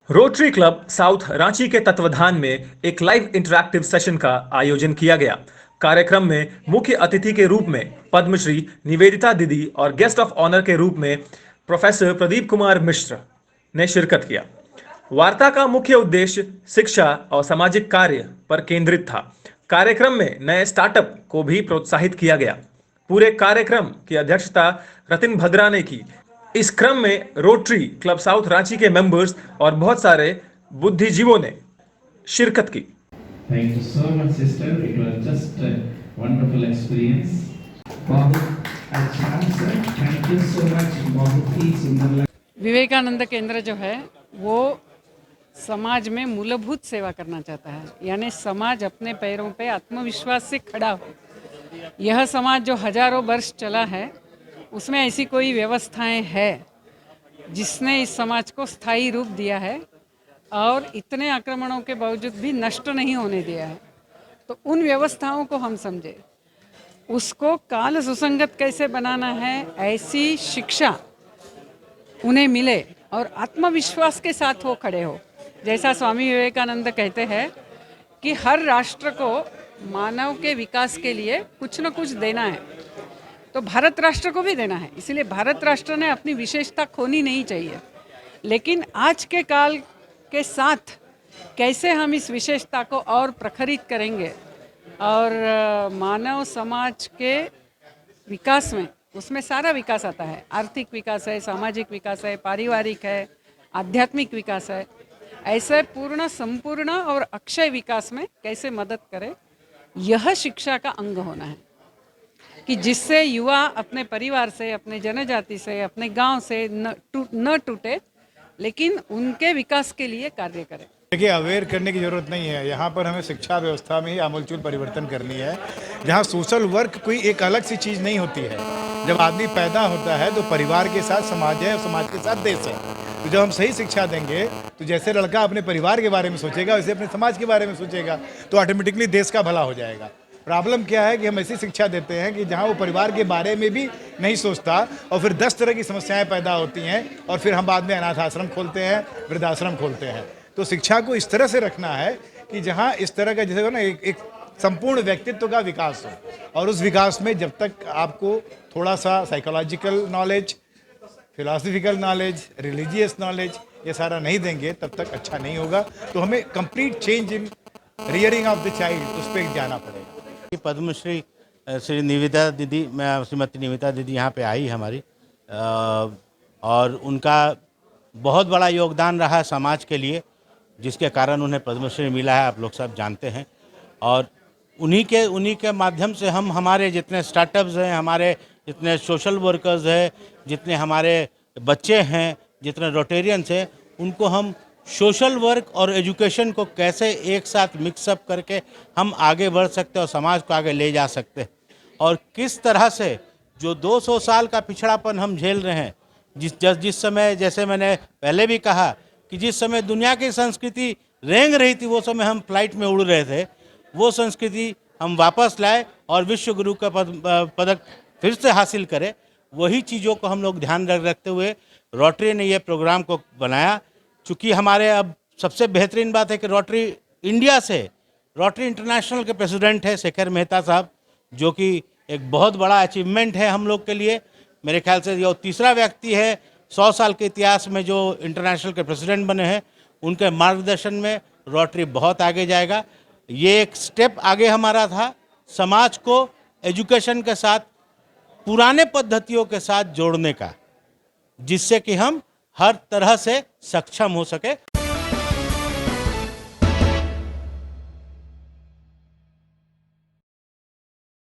Rotary club south Ranchi के तत्वाधान में एक लाइव इंटरैक्टिव सेशन का आयोजन किया गया। कार्यक्रम में मुख्य अतिथि के रूप में पद्मश्री निवेदिता दीदी और गेस्ट ऑफ ऑनर के रूप में प्रोफेसर प्रदीप कुमार मिश्र ने शिरकत किया। वार्ता का मुख्य उद्देश्य शिक्षा और सामाजिक कार्य पर केंद्रित था। कार्यक्रम में नए स्टार्टअप को भी प्रोत्साहित किया गया। पूरे कार्यक्रम की अध्यक्षता रतिन भद्रा ने की। इस क्रम में रोटरी क्लब साउथ रांची के मेंबर्स और बहुत सारे बुद्धिजीवों ने शिरकत की। Thank you so much, sister. It was just a wonderful experience. बहुत अच्छा sir, thank you so much. बहुत ही सुंदर। विवेकानंद केंद्र जो है वो समाज में मूलभूत सेवा करना चाहता है, यानी समाज अपने पैरों पे आत्मविश्वास से खड़ा हो। यह समाज जो हजारों वर्ष चला है उसमें ऐसी कोई व्यवस्थाएं हैं जिसने इस समाज को स्थायी रूप दिया है और इतने आक्रमणों के बावजूद भी नष्ट नहीं होने दिया है। तो उन व्यवस्थाओं को हम समझे, उसको काल सुसंगत कैसे बनाना है, ऐसी शिक्षा उन्हें मिले और आत्मविश्वास के साथ वो खड़े हो। जैसा स्वामी विवेकानंद कहते हैं कि हर राष्ट्र को मानव के विकास के लिए कुछ न कुछ देना है, तो भारत राष्ट्र को भी देना है। इसलिए भारत राष्ट्र ने अपनी विशेषता खोनी नहीं चाहिए, लेकिन आज के काल के साथ कैसे हम इस विशेषता को और प्रखरित करेंगे और मानव समाज के विकास में, उसमें सारा विकास आता है, आर्थिक विकास है, सामाजिक विकास है, पारिवारिक है, आध्यात्मिक विकास है, ऐसे पूर्ण संपूर्ण और अक्षय विकास में कैसे मदद करे, यह शिक्षा का अंग होना है कि जिससे युवा अपने परिवार से, अपने जनजाति से, अपने गांव से न टूटे, लेकिन उनके विकास के लिए कार्य करें। देखिए, अवेयर करने की ज़रूरत नहीं है। यहाँ पर हमें शिक्षा व्यवस्था में ही आमूलचूल परिवर्तन करनी है, जहाँ सोशल वर्क कोई एक अलग सी चीज़ नहीं होती है। जब आदमी पैदा होता है तो परिवार के साथ समाज है और समाज के साथ देश है। तो जब हम सही शिक्षा देंगे तो जैसे लड़का अपने परिवार के बारे में सोचेगा वैसे अपने समाज के बारे में सोचेगा, तो ऑटोमेटिकली देश का भला हो जाएगा। प्रॉब्लम क्या है कि हम ऐसी शिक्षा देते हैं कि जहाँ वो परिवार के बारे में भी नहीं सोचता और फिर 10 तरह की समस्याएं पैदा होती हैं और फिर हम बाद में अनाथ आश्रम खोलते हैं, वृद्धाश्रम खोलते हैं। तो शिक्षा को इस तरह से रखना है कि जहाँ इस तरह का जैसे ना एक संपूर्ण व्यक्तित्व का विकास हो, और उस विकास में जब तक आपको थोड़ा सा psychological knowledge, philosophical knowledge, religious knowledge ये सारा नहीं देंगे तब तक अच्छा नहीं होगा। तो हमें complete change in rearing of the child, उस पर जाना पड़ेगा। पद्मश्री श्री निवेदिता दीदी, मैं श्रीमती निवेदिता दीदी यहाँ पे आई हमारी, और उनका बहुत बड़ा योगदान रहा है समाज के लिए, जिसके कारण उन्हें पद्मश्री मिला है, आप लोग सब जानते हैं। और उन्हीं के माध्यम से हम हमारे जितने स्टार्टअप्स हैं, हमारे जितने सोशल वर्कर्स हैं, जितने हमारे बच्चे हैं, जितने रोटेरियंस हैं, उनको हम सोशल वर्क और एजुकेशन को कैसे एक साथ मिक्सअप करके हम आगे बढ़ सकते हैं और समाज को आगे ले जा सकते हैं। और किस तरह से जो 200 साल का पिछड़ापन हम झेल रहे हैं, जिस समय, जैसे मैंने पहले भी कहा कि जिस समय दुनिया की संस्कृति रेंग रही थी, वो समय हम फ्लाइट में उड़ रहे थे, वो संस्कृति हम वापस लाए और विश्व गुरु का पदक फिर से हासिल करें। वही चीज़ों को हम लोग ध्यान रखते हुए रोटरी ने ये प्रोग्राम को बनाया। चूँकि हमारे अब सबसे बेहतरीन बात है कि रोटरी इंडिया से, रोटरी इंटरनेशनल के प्रेसिडेंट है शेखर मेहता साहब, जो कि एक बहुत बड़ा अचीवमेंट है हम लोग के लिए। मेरे ख्याल से ये तीसरा व्यक्ति है 100 साल के इतिहास में जो इंटरनेशनल के प्रेसिडेंट बने हैं। उनके मार्गदर्शन में रोटरी बहुत आगे जाएगा। ये एक स्टेप आगे हमारा था, समाज को एजुकेशन के साथ, पुराने पद्धतियों के साथ जोड़ने का, जिससे कि हम हर तरह से सक्षम हो सके।